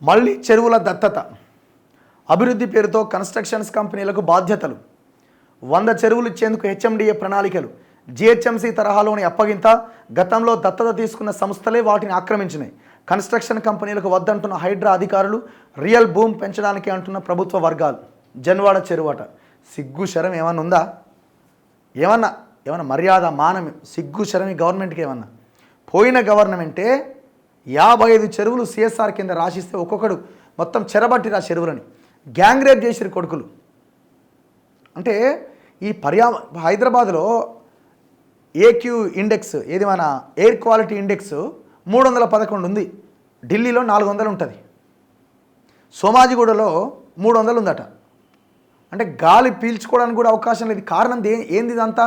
మళ్ళీ చెరువుల దత్తత, అభివృద్ధి పేరుతో కన్స్ట్రక్షన్స్ కంపెనీలకు బాధ్యతలు, 100 చెరువులు ఇచ్చేందుకు హెచ్ఎండిఏ ప్రణాళికలు, జిహెచ్ఎంసీ తరహాలోని అప్పగింత, గతంలో దత్తత తీసుకున్న సంస్థలే వాటిని ఆక్రమించినాయి. కన్స్ట్రక్షన్ కంపెనీలకు వద్దంటున్న హైడ్రా అధికారులు, రియల్ భూమి పెంచడానికి అంటున్న ప్రభుత్వ వర్గాలు. జన్వాడ చెరువట, సిగ్గు శరం ఏమన్నా ఉందా? ఏమన్నా మర్యాద మానం సిగ్గు శరం ఈ గవర్నమెంట్కి ఏమన్నా? పోయిన గవర్నమెంటే 55 చెరువులు సిఎస్ఆర్ కింద రాసిస్తే ఒక్కొక్కడు మొత్తం చెరబట్టిరా చెరువులని గ్యాంగ్ రేప్ చేసిరు కొడుకులు. అంటే ఈ హైదరాబాద్లో ఏక్యూ ఇండెక్స్ ఏది మన ఎయిర్ క్వాలిటీ ఇండెక్స్ 311 ఉంది, ఢిల్లీలో 400 ఉంటుంది, సోమాజిగూడలో 300 ఉందట. అంటే గాలి పీల్చుకోవడానికి కూడా అవకాశం లేదు. కారణం ఏంది ఇదంతా?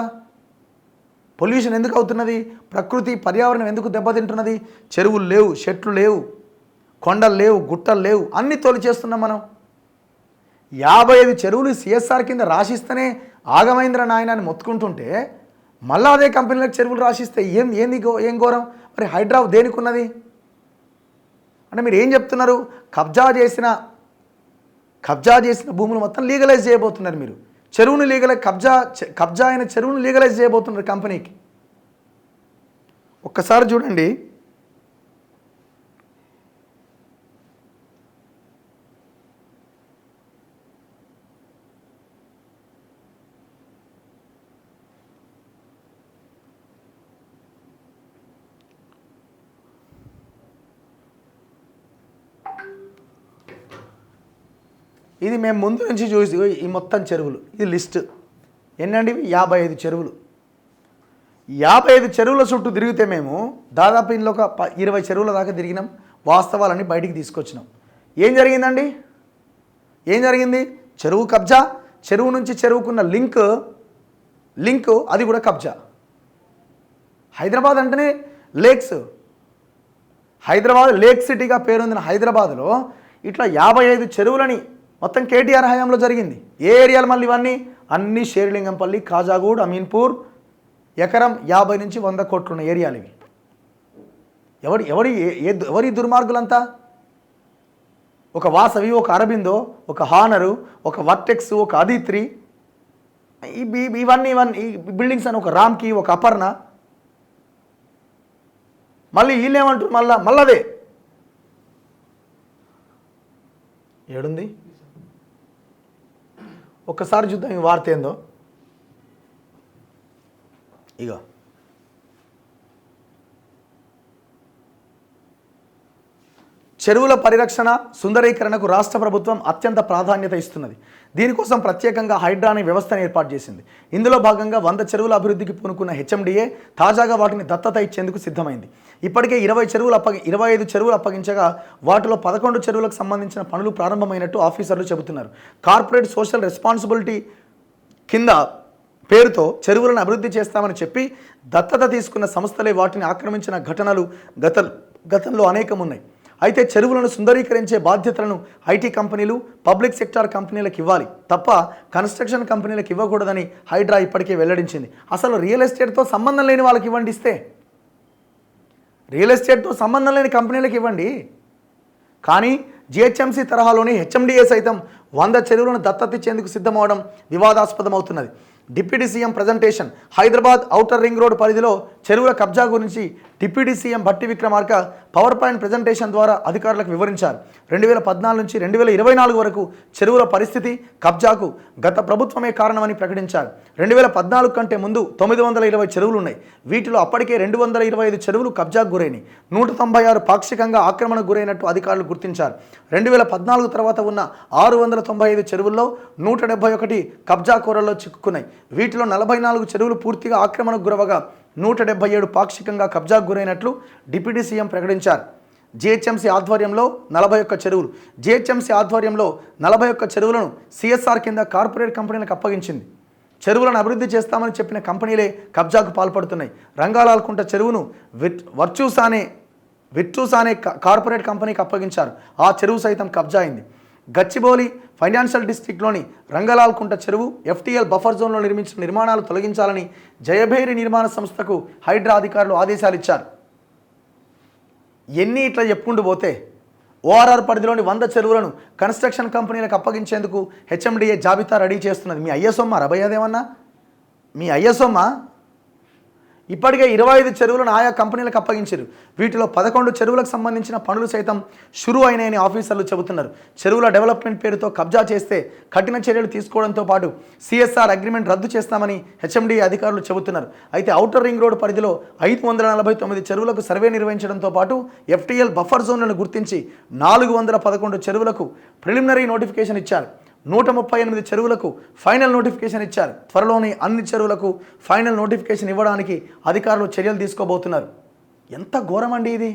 పొల్యూషన్ ఎందుకు అవుతున్నది? ప్రకృతి పర్యావరణం ఎందుకు దెబ్బతింటున్నది? చెరువులు లేవు, చెట్లు లేవు, కొండలు లేవు, గుట్టలు లేవు, అన్నీ తోలి చేస్తున్నాం మనం. 55 చెరువులు సిఎస్ఆర్ కింద రాసిస్తేనే ఆగమేంద్ర నాయనాన్ని మొత్తుకుంటుంటే మళ్ళీ అదే కంపెనీలకు చెరువులు రాసిస్తే ఏం ఘోరం? మరి హైడ్రా దేనికి ఉన్నది? అంటే మీరు ఏం చెప్తున్నారు? కబ్జా చేసిన భూములు మొత్తం లీగలైజ్ చేయబోతున్నారు మీరు. చెరువును కబ్జా అయిన చెరువును లీగలైజ్ చేయబోతున్నారు కంపెనీకి. ఒక్కసారి చూడండి, ఇది మేము ముందు నుంచి చూసి ఈ మొత్తం చెరువులు, ఇది లిస్ట్ ఎన్నండి? 55 చెరువులు. 55 చెరువుల చుట్టూ తిరిగితే మేము దాదాపు ఇందులో ఒక 20 చెరువుల దాకా తిరిగినాం. వాస్తవాలన్నీ బయటికి తీసుకొచ్చినాం. ఏం జరిగిందండి? చెరువు కబ్జా, చెరువు నుంచి చెరువుకున్న లింక్ అది కూడా కబ్జా. హైదరాబాద్ అంటేనే హైదరాబాద్ లేక్ సిటీగా పేరొందిన హైదరాబాద్లో ఇట్లా 55 చెరువులని మొత్తం కేటీఆర్ హయాంలో జరిగింది. ఏ ఏరియాలు మళ్ళీ ఇవన్నీ? అన్నీ షేర్లింగంపల్లి, కాజాగూడ్, అమీన్పూర్, ఎకరం 50 నుంచి 100 కోట్లు ఉన్న ఏరియాలు ఇవి. ఎవరి దుర్మార్గులంతా? ఒక వాసవి, ఒక అరబిందో, ఒక హానరు, ఒక వర్టెక్స్, ఒక అదిత్రి, ఇవన్నీ ఈ బిల్డింగ్స్ అని, ఒక రామ్కి, ఒక అపర్ణ. మళ్ళీ వీళ్ళేమంటారు? మళ్ళదే ఏడుంది? ఒక్కసారి చూద్దాం ఈ వార్త ఏందో. ఇగో చెరువుల పరిరక్షణ, సుందరీకరణకు రాష్ట్ర ప్రభుత్వం అత్యంత ప్రాధాన్యత ఇస్తున్నది. దీనికోసం ప్రత్యేకంగా హైడ్రా అనే వ్యవస్థను ఏర్పాటు చేసింది. ఇందులో భాగంగా 100 చెరువుల అభివృద్ధికి పూనుకున్న హెచ్ఎండిఏ తాజాగా వాటిని దత్తత ఇచ్చేందుకు సిద్ధమైంది. ఇప్పటికే 25 చెరువులు అప్పగించగా వాటిలో 11 చెరువులకు సంబంధించిన పనులు ప్రారంభమైనట్టు ఆఫీసర్లు చెబుతున్నారు. కార్పొరేట్ సోషల్ రెస్పాన్సిబిలిటీ కింద పేరుతో చెరువులను అభివృద్ధి చేస్తామని చెప్పి దత్తత తీసుకున్న సంస్థలే వాటిని ఆక్రమించిన ఘటనలు గతంలో అనేకం ఉన్నాయి. అయితే చెరువులను సుందరీకరించే బాధ్యతలను ఐటీ కంపెనీలు, పబ్లిక్ సెక్టార్ కంపెనీలకు ఇవ్వాలి తప్ప కన్స్ట్రక్షన్ కంపెనీలకు ఇవ్వకూడదని హైడ్రా ఇప్పటికే వెల్లడించింది. అసలు రియల్ ఎస్టేట్తో సంబంధం లేని వాళ్ళకి ఇవ్వండి. రియల్ ఎస్టేట్తో సంబంధం లేని కంపెనీలకు ఇవ్వండి. కానీ జిహెచ్ఎంసీ తరహాలోని హెచ్ఎండిఏ సైతం 100 చెరువులను దత్తత ఇచ్చేందుకు సిద్ధమవడం వివాదాస్పదమవుతున్నది. Deputy CM presentation. Hyderabad outer ring road పరిధిలో చెరువుల కబ్జా గురించి deputy CM Bhatti Vikramarka power point presentation ద్వారా అధికారులకు వివరించారు. 2014 నుంచి 2024 వరకు చెరువుల పరిస్థితి, కబ్జాకు గత ప్రభుత్వమే కారణమని ప్రకటించారు. 2014 కంటే ముందు 920 చెరువులు ఉన్నాయి. వీటిలో అప్పటికే 225 చెరువులు కబ్జాకు గురైనాయి. 196 పాక్షికంగా ఆక్రమణకు గురైనట్టు అధికారులు గుర్తించారు. 2014 తర్వాత ఉన్న 695 చెరువుల్లో 171 కబ్జా కోరల్లో చిక్కుకున్నాయి. వీటిలో 44 చెరువులు పూర్తిగా ఆక్రమణకు గురవగా 177 పాక్షికంగా కబ్జాకు గురైనట్లు డిప్యూటీ సీఎం ప్రకటించారు. జిహెచ్ఎంసీ ఆధ్వర్యంలో 41 చెరువులు. జిహెచ్ఎంసీ ఆధ్వర్యంలో 41 చెరువులను సిఎస్ఆర్ కింద కార్పొరేట్ కంపెనీలకు అప్పగించింది. చెరువులను అభివృద్ధి చేస్తామని చెప్పిన కంపెనీలే కబ్జాకు పాల్పడుతున్నాయి. రంగాలాల్కుంట చెరువును విట్రూస్ అనే కార్పొరేట్ కంపెనీకి అప్పగించారు. ఆ చెరువు సైతం కబ్జా అయింది. గచ్చిబౌలి ఫైనాన్షియల్ డిస్ట్రిక్ట్లోని రంగలాల్కుంట చెరువు ఎఫ్టీఎల్ బఫర్ జోన్లో నిర్మించిన నిర్మాణాలు తొలగించాలని జయభేరి నిర్మాణ సంస్థకు హైడ్రా అధికారులు ఆదేశాలు ఇచ్చారు. ఎన్ని ఇట్లా చెప్పుకుంటూ పోతే ఓఆర్ఆర్ పరిధిలోని 100 చెరువులను కన్స్ట్రక్షన్ కంపెనీలకు అప్పగించేందుకు హెచ్ఎండిఏ జాబితా రెడీ చేస్తున్నది. మీ అయ్యసొమ్మ రబయ్యదేమన్నా మీ అయ్యసొమ్మ ఇప్పటికే 25 చెరువులను ఆయా కంపెనీలకు అప్పగించారు. వీటిలో 11 చెరువులకు సంబంధించిన పనులు సైతం షురు అయినాయని ఆఫీసర్లు చెబుతున్నారు. చెరువుల డెవలప్మెంట్ పేరుతో కబ్జా చేస్తే కఠిన చర్యలు తీసుకోవడంతో పాటు సిఎస్ఆర్ అగ్రిమెంట్ రద్దు చేస్తామని హెచ్ఎండిఏ అధికారులు చెబుతున్నారు. అయితే ఔటర్ రింగ్ రోడ్ పరిధిలో 549 చెరువులకు సర్వే నిర్వహించడంతో పాటు ఎఫ్టీఎల్ బఫర్ జోన్లను గుర్తించి 411 చెరువులకు ప్రిలిమినరీ నోటిఫికేషన్ ఇచ్చారు. 138 చెరువులకు ఫైనల్ నోటిఫికేషన్ ఇచ్చారు. త్వరలోనే అన్ని చెరువులకు ఫైనల్ నోటిఫికేషన్ ఇవ్వడానికి అధికారులు చర్యలు తీసుకోబోతున్నారు. ఎంత ఘోరమండి ఇది.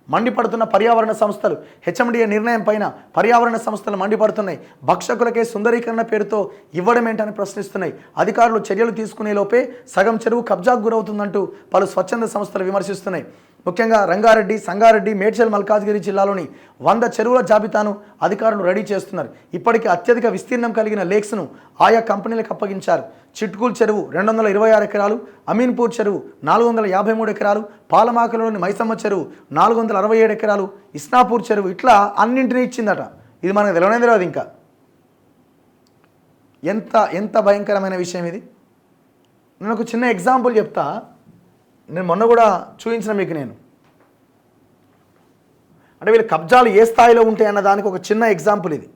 మండిపడుతున్న పర్యావరణ సంస్థలు. హెచ్ఎండిఏ నిర్ణయం పైన పర్యావరణ సంస్థలు మండిపడుతున్నాయి. భక్షకులకే సుందరీకరణ పేరుతో ఇవ్వడమేంటని ప్రశ్నిస్తున్నాయి. అధికారులు చర్యలు తీసుకునే లోపే సగం చెరువు కబ్జాకు గురవుతుందంటూ పలు స్వచ్ఛంద సంస్థలు విమర్శిస్తున్నాయి. ముఖ్యంగా రంగారెడ్డి, సంగారెడ్డి, మేడ్చల్, మల్కాజ్గిరి జిల్లాలోని 100 చెరువుల జాబితాను అధికారులు రెడీ చేస్తున్నారు. ఇప్పటికే అత్యధిక విస్తీర్ణం కలిగిన లేక్స్ను ఆయా కంపెనీలకు అప్పగించారు. చిట్కూల్ చెరువు 226 ఎకరాలు, అమీన్పూర్ చెరువు 453 ఎకరాలు, పాలమాకలోని మైసమ్మ చెరువు 467 ఎకరాలు, ఇస్నాపూర్ చెరువు ఇట్లా అన్నింటినీ ఇచ్చిందట. ఇది మనకు తెలియదు. ఇంకా ఎంత భయంకరమైన విషయం ఇది. నేను ఒక చిన్న ఎగ్జాంపుల్ చెప్తా. నేను మొన్న కూడా చూపించిన మీకు నేను, అంటే వీళ్ళ కబ్జాలు ఏ స్థాయిలో ఉంటాయి అన్న దానికి ఒక చిన్న ఎగ్జాంపుల్ ఇది.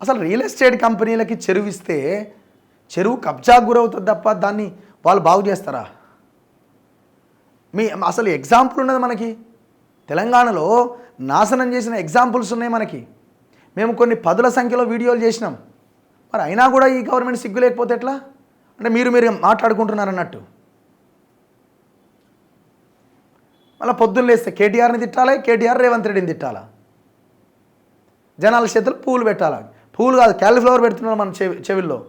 అసలు రియల్ ఎస్టేట్ కంపెనీలకి చెరువు ఇస్తే చెరువు కబ్జాకు గురవుతుంది తప్ప దాన్ని వాళ్ళు బాగు చేస్తారా? అసలు ఎగ్జాంపుల్ ఉన్నది మనకి. తెలంగాణలో నాశనం చేసిన ఎగ్జాంపుల్స్ ఉన్నాయి మనకి. మేము కొన్ని 10ల సంఖ్యలో వీడియోలు చేసినాం. మరి అయినా కూడా ఈ గవర్నమెంట్ సిగ్గు లేకపోతే ఎట్లా? అంటే మీరు మాట్లాడుకుంటున్నారు అన్నట్టు. మళ్ళీ పొద్దున్న లేస్తే కేటీఆర్ని తిట్టాలి, కేటీఆర్ రేవంత్ రెడ్డిని తిట్టాలా, జనాల చేతులు పూలు పెట్టాలా. పూలు కాదు, క్యాలీఫ్లవర్ పెడుతున్నారు మన చెవిల్లో.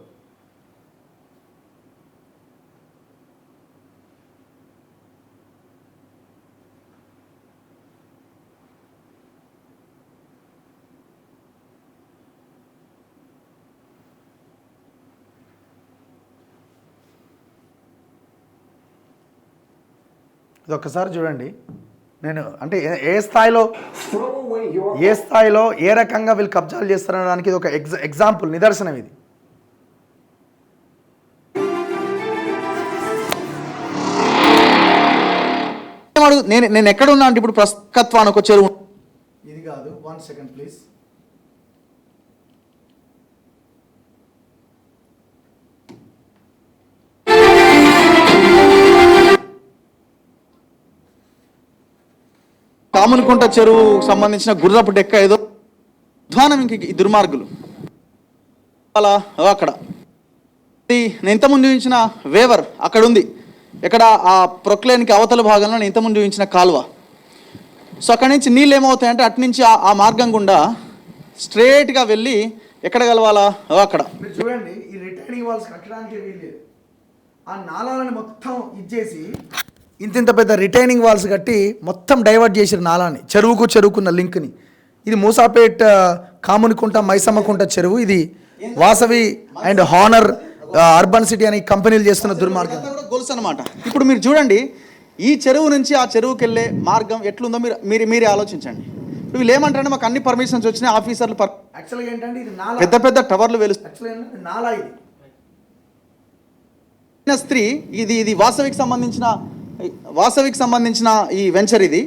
ఇది ఒక్కసారి చూడండి. నేను అంటే ఏ స్థాయిలో ఏ రకంగా వీళ్ళు కబ్జాలు చేస్తారనడానికి ఇది ఒక ఎగ్జాంపుల్, నిదర్శనం ఇది. నేను ఎక్కడ ఉన్నా అంటే ఇప్పుడు ప్రస్తుతానికి ఒక చెరువు ఇది కాదు. 1 సెకండ్ ప్లీజ్. కామునికుంట చెరువు సంబంధించిన గుర్రపు డెక్క ఏదో ధ్వానం. ఇంక ఈ దుర్మార్గులు అలా అక్కడ నేను ఇంతకుముందు చూపించిన వేవర్ అక్కడ ఉంది. ఇక్కడ ఆ ప్రొక్లేన్కి అవతల భాగంలో నేను ఇంతకుముందు చూపించిన కాలువ. సో అక్కడి నుంచి నీళ్ళు ఏమవుతాయంటే అటు నుంచి ఆ మార్గం గుండా స్ట్రేట్గా వెళ్ళి ఎక్కడ కలవాలా అక్కడ. చూడండి, ఈ రిటైనింగ్ వాల్స్ కట్టడానికి వీల్లేదు. ఆ నాలాలని మొత్తం ఇచ్చేసి ఇంత పెద్ద రిటైనింగ్ వాల్స్ కట్టి మొత్తం డైవర్ట్ చేసారు నాలాని, చెరువుకున్న లింక్ని. ఇది మూసాపేట్ కామునికుంట మైసమ్మకుంట చెరువు. ఇది Vasavi and honour urban city అనే కంపెనీలు చేస్తున్న దుర్మార్గం గొలుసు అనమాట. ఇప్పుడు మీరు చూడండి, ఈ చెరువు నుంచి ఆ చెరువుకి వెళ్ళే మార్గం ఎట్లుందో మీరే ఆలోచించండి. ఇప్పుడు వీళ్ళు ఏమంటారంటే మాకు అన్ని పర్మిషన్స్ వచ్చినాయి, ఆఫీసర్లు యాక్చువల్గా ఏంటంటే ఇది పెద్ద టవర్లు వెలుస్తాయి. నాలా ఇది -3 ఇది వాసవికి సంబంధించిన ఈ వెంచర్. ఇది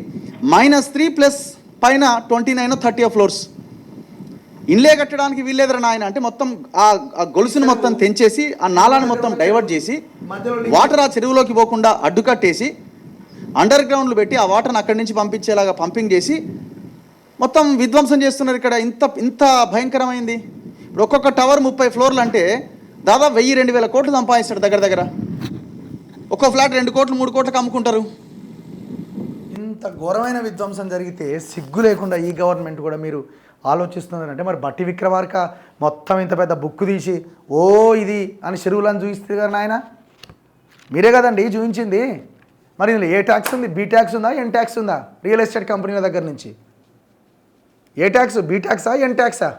-3 ప్లస్ పైన 29 30 ఫ్లోర్స్. ఇన్లే కట్టడానికి వీల్లేదరా నాయన అంటే మొత్తం ఆ గొలుసును మొత్తం తెంచేసి ఆ నాలాను మొత్తం డైవర్ట్ చేసి వాటర్ ఆ చెరువులోకి పోకుండా అడ్డుకట్టేసి అండర్ గ్రౌండ్లు పెట్టి ఆ వాటర్ని అక్కడి నుంచి పంపించేలాగా పంపింగ్ చేసి మొత్తం విధ్వంసం చేస్తున్నారు. ఇక్కడ ఇంత భయంకరమైంది. ఇప్పుడు ఒక్కొక్క టవర్ 30 ఫ్లోర్లు అంటే దాదాపు 1000-2000 కోట్లు సంపాదిస్తాడు దగ్గర. ఒక్కో ఫ్లాట్ 2 కోట్లు 3 కోట్లకు అమ్ముకుంటారు. ఇంత ఘోరమైన విధ్వంసం జరిగితే సిగ్గు లేకుండా ఈ గవర్నమెంట్ కూడా మీరు ఆలోచిస్తున్నారంటే మరి బట్టి విక్రమార్క మొత్తం ఇంత పెద్ద బుక్ తీసి ఇది అని చెరువులను చూపిస్తే కదా నాయన, మీరే కదండి చూపించింది. మరి ఇందులో ఏ ట్యాక్స్ ఉంది? బి ట్యాక్స్ ఉందా, ఎన్ ట్యాక్స్ ఉందా? రియల్ ఎస్టేట్ కంపెనీల దగ్గర నుంచి ఏ ట్యాక్స్? బి ట్యాక్సా, ఎన్ ట్యాక్సా?